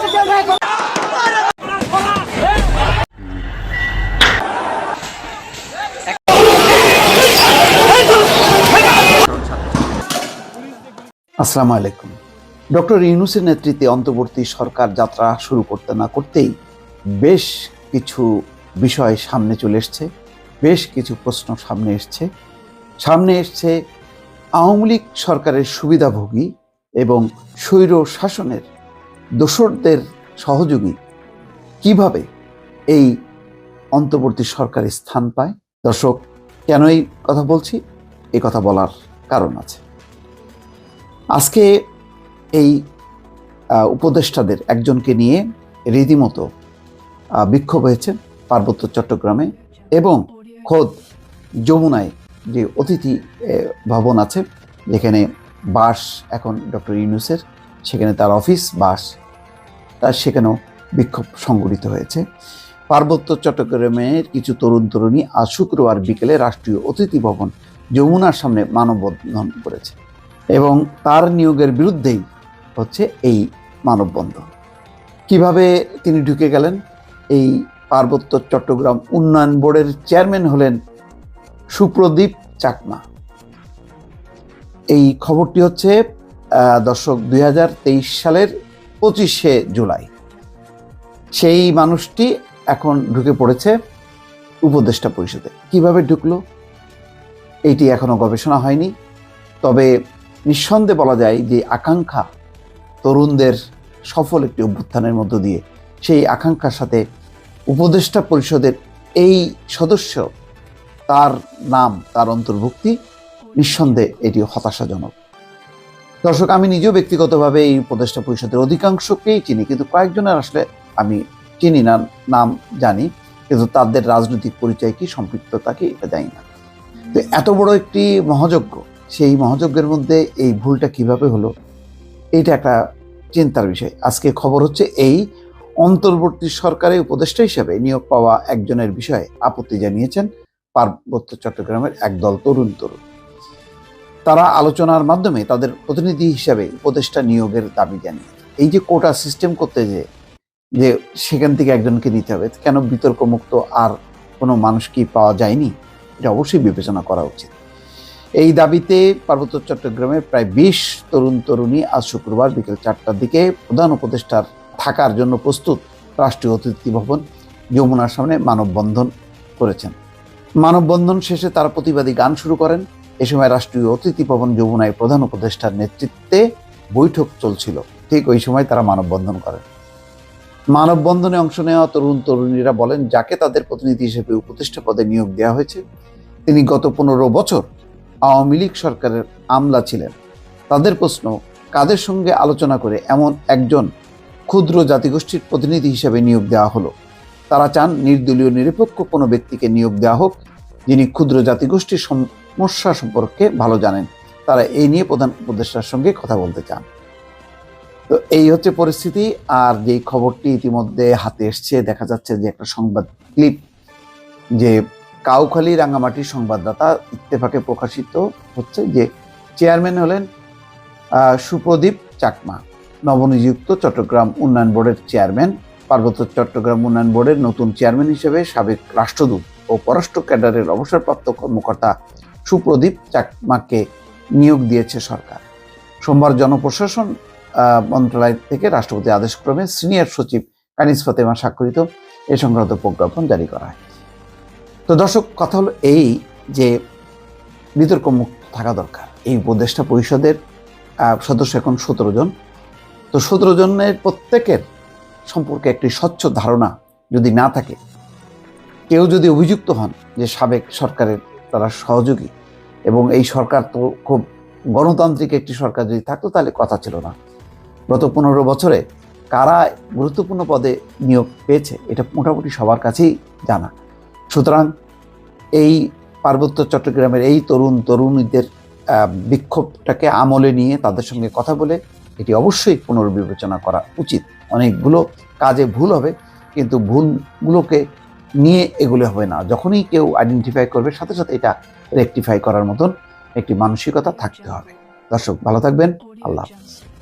আসসালামু আলাইকুম। ডক্টর ইউনূসের নেতৃত্বে অন্তর্বর্তী সরকার যাত্রা শুরু করতে না করতেই বেশ কিছু বিষয় সামনে চলে এসছে, বেশ কিছু প্রশ্ন সামনে এসছে আওয়ামী লীগ সরকারের সুবিধাভোগী এবং স্বৈর শাসনের দোসরদের সহযোগী কিভাবে এই অন্তর্বর্তী সরকারে স্থান পায়। দর্শক, কেন এই কথা বলছি? এই কথা বলার কারণ আছে। আজকে এই উপদেষ্টাদের একজনকে নিয়ে রীতিমতো বিক্ষোভ হয়েছে পার্বত্য চট্টগ্রামে এবং খোদ যমুনায় যে অতিথি ভবন আছে, যেখানে বাস এখন ডক্টর ইউনূসের, সেখানে তার অফিস বাস, তার সেখানেও বিক্ষোভ সংগঠিত হয়েছে। পার্বত্য চট্টগ্রামের কিছু তরুণ তরুণী আজ শুক্রবার বিকেলে রাষ্ট্রীয় অতিথি ভবন যমুনার সামনে মানববন্ধন করেছে এবং তার নিয়োগের বিরুদ্ধেই হচ্ছে এই মানববন্ধন। কিভাবে তিনি ঢুকে গেলেন? এই পার্বত্য চট্টগ্রাম উন্নয়ন বোর্ডের চেয়ারম্যান হলেন সুপ্রদীপ চাকমা। এই খবরটি হচ্ছে দর্শক 2023 সালের 25শে জুলাই। সেই মানুষটি এখন ঢুকে পড়েছে উপদেষ্টা পরিষদে। কিভাবে ঢুকলো এইটি এখনো গবেষণা হয়নি, তবে নিঃসন্দেহে বলা যায় যে আকাঙ্ক্ষা তরুণদের সফল একটি অভ্যুত্থানের মধ্য দিয়ে সেই আকাঙ্ক্ষার সাথে উপদেষ্টা পরিষদের এই সদস্য, তার নাম, তার অন্তর্ভুক্তি, নিঃসন্দেহে এটি হতাশাজনক। দর্শক, আমি নিজেও ব্যক্তিগতভাবে এই উপদেষ্টা পরিষদের অধিকাংশকেই চিনি, কিন্তু কয়েকজনের আসলে আমি চিনি না, নাম জানি, কিন্তু তাদের রাজনৈতিক পরিচয় কি, সম্পৃক্ততা কি, এটা জানি না। তো এত বড় একটি মহাযজ্ঞ, সেই মহাযজ্ঞের মধ্যে এই ভুলটা কিভাবে হলো, এটা একটা চিন্তার বিষয়। আজকে খবর হচ্ছে এই অন্তর্বর্তী সরকারের উপদেষ্টা হিসেবে নিয়োগ পাওয়া একজনের বিষয়ে আপত্তি জানিয়েছেন পার্বত্য চট্টগ্রামের একদল তরুণ। তারা আলোচনার মাধ্যমে তাদের প্রতিনিধি হিসেবে উপদেষ্টা নিয়োগের দাবি জানিয়েছে। এই যে কোটা সিস্টেম করতে যে সেখান থেকে একজনকে নিতে হবে, কেন বিতর্কমুক্ত আর কোনো মানুষ কি পাওয়া যায়নি? এটা অবশ্যই বিবেচনা করা উচিত। এই দাবিতে পার্বত্য চট্টগ্রামের প্রায় 20 তরুণ তরুণী আজ শুক্রবার বিকেল 4টার দিকে প্রধান উপদেষ্টার থাকার জন্য প্রস্তুত রাষ্ট্রীয় অতিথি ভবন যমুনার সামনে মানববন্ধন করেছেন। মানববন্ধন শেষে তারা প্রতিবাদী গান শুরু করেন। এ সময় রাষ্ট্রীয় অতিথি ভবন যমুনায় প্রধান উপদেষ্টার নেতৃত্বে বৈঠক চলছিল। ঠিক ওই সময় তারা মানববন্ধন করেন। মানববন্ধনে অংশ নেওয়া তরুণ তরুণীরা বলেন, যাকে তাদের প্রতিনিধি হিসেবে উপদেষ্টা পদে নিয়োগ দেওয়া হয়েছে তিনি গত 15 বছর আওয়ামী লীগ সরকারের আমলা ছিলেন। তাদের প্রশ্ন, কাদের সঙ্গে আলোচনা করে এমন একজন ক্ষুদ্র জাতিগোষ্ঠীর প্রতিনিধি হিসেবে নিয়োগ দেওয়া হলো? তারা চান নির্দলীয় নিরপেক্ষ কোনো ব্যক্তিকে নিয়োগ দেওয়া হোক, যিনি ক্ষুদ্র জাতিগোষ্ঠীর সমস্যা সম্পর্কে ভালো জানেন। তারা এই নিয়ে প্রধান উপদেষ্টার সঙ্গে কথা বলতে চান। তো এই হচ্ছে পরিস্থিতি। আর যেই খবরটি ইতিমধ্যে হাতে এসছে, দেখা যাচ্ছে যে একটা সংবাদ ক্লিপ, যে কাউখালী রাঙ্গামাটির সংবাদদাতা ইত্তেফাকে প্রকাশিত হচ্ছে যে চেয়ারম্যান হলেন সুপ্রদীপ চাকমা, নবনিযুক্ত চট্টগ্রাম উন্নয়ন বোর্ডের চেয়ারম্যান। পার্বত্য চট্টগ্রাম উন্নয়ন বোর্ডের নতুন চেয়ারম্যান হিসেবে সাবেক রাষ্ট্রদূত ও পররাষ্ট্র ক্যাডারের অবসরপ্রাপ্ত কর্মকর্তা সুপ্রদীপ চাকমাকে নিয়োগ দিয়েছে সরকার। সোমবার জনপ্রশাসন মন্ত্রণালয় থেকে রাষ্ট্রপতি আদেশক্রমে সিনিয়র সচিব কানিজ ফাতেমা স্বাক্ষরিত এ সংক্রান্ত প্রজ্ঞাপন জারি করা হয়। তো দর্শক, কথা হলো এই যে বিতর্ক মুক্ত থাকা দরকার। এই উপদেষ্টা পরিষদের সদস্য এখন 17 জন। তো 17 জনের প্রত্যেকের সম্পর্কে একটি স্বচ্ছ ধারণা যদি না থাকে, কেউ যদি অভিযুক্ত হন যে সাবেক সরকারের তারা সহযোগী, এবং এই সরকার তো খুব গণতান্ত্রিক একটি সরকার যদি থাকতো তাহলে কথা ছিল না। গত 15 বছরে কারা গুরুত্বপূর্ণ পদে নিয়োগ পেয়েছে এটা মোটামুটি সবার কাছেই জানা। সুতরাং এই পার্বত্য চট্টগ্রামের এই তরুণ তরুণীদের বিক্ষোভটাকে আমলে নিয়ে তাদের সঙ্গে কথা বলে এটি অবশ্যই পুনর্বিবেচনা করা উচিত। অনেকগুলো কাজে ভুল হবে, কিন্তু ভুলগুলোকে নিয়ে এগুলো হবে না। যখনই কেউ আইডেন্টিফাই করবে, সাথে সাথে এটা রেকটিফাই করার মতন একটি মানসিকতা থাকতে হবে। দর্শক, ভালো থাকবেন। আল্লাহ হাফেজ।